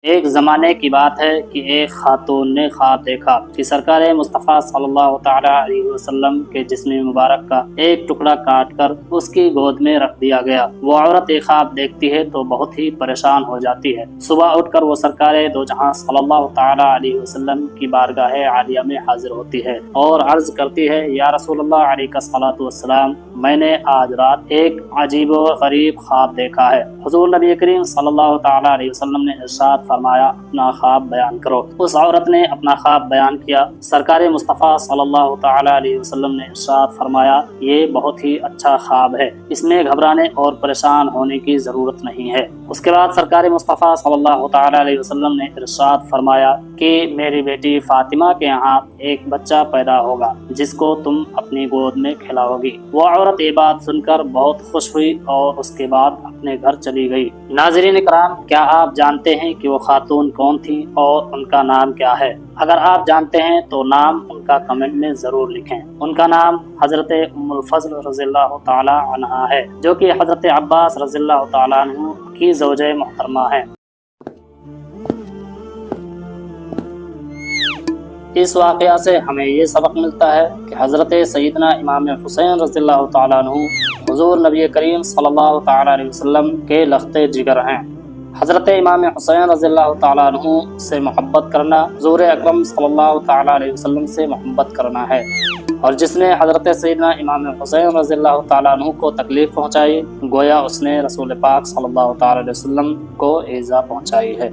ایک زمانے کی بات ہے کہ ایک خاتون نے خواب دیکھا کہ سرکار مصطفیٰ صلی اللہ تعالیٰ علیہ وسلم کے جسم مبارک کا ایک ٹکڑا کاٹ کر اس کی گود میں رکھ دیا گیا۔ وہ عورت ایک خواب دیکھتی ہے تو بہت ہی پریشان ہو جاتی ہے۔ صبح اٹھ کر وہ سرکار دو جہاں صلی اللہ تعالیٰ علیہ وسلم کی بارگاہ عالیہ میں حاضر ہوتی ہے اور عرض کرتی ہے، یا رسول اللہ علیہ الصلوۃ والسلام، میں نے آج رات ایک عجیب و غریب خواب دیکھا ہے۔ حضور نبی کریم صلی اللہ تعالیٰ علیہ وسلم نے ارشاد فرمایا، اپنا خواب بیان کرو۔ اس عورت نے اپنا خواب بیان کیا۔ سرکار مصطفیٰ صلی اللہ تعالیٰ علیہ وسلم نے ارشاد فرمایا، یہ بہت ہی اچھا خواب ہے، اس میں گھبرانے اور پریشان ہونے کی ضرورت نہیں ہے۔ اس کے بعد سرکار مصطفیٰ صلی اللہ تعالیٰ علیہ وسلم نے ارشاد فرمایا کہ میری بیٹی فاطمہ کے یہاں ایک بچہ پیدا ہوگا جس کو تم اپنی گود میں کھلاؤ گی۔ وہ عورت یہ بات سن کر بہت خوش ہوئی اور اس کے بعد اپنے گھر چلی گئی۔ ناظرین کرام، کیا آپ جانتے ہیں کہ وہ خاتون کون تھی اور ان کا نام کیا ہے؟ اگر آپ جانتے ہیں تو نام ان کا کمنٹ میں ضرور لکھیں۔ ان کا نام حضرت ام الفضل رضی اللہ تعالی عنہا ہے، جو کہ حضرت عباس رضی اللہ تعالیٰ عنہ کی زوجہ محترمہ ہیں۔ اس واقعہ سے ہمیں یہ سبق ملتا ہے کہ حضرت سیدنا امام حسین رضی اللہ تعالیٰ عنہ حضور نبی کریم صلی اللہ تعالیٰ علیہ وسلم کے لخت جگر ہیں۔ حضرت امام حسین رضی اللہ تعالیٰ عنہ سے محبت کرنا حضور اکرم صلی اللہ تعالیٰ علیہ وسلم سے محبت کرنا ہے، اور جس نے حضرت سیدنا امام حسین رضی اللہ تعالیٰ عنہ کو تکلیف پہنچائی، گویا اس نے رسول پاک صلی اللہ تعالیٰ علیہ وسلم کو ایذا پہنچائی ہے۔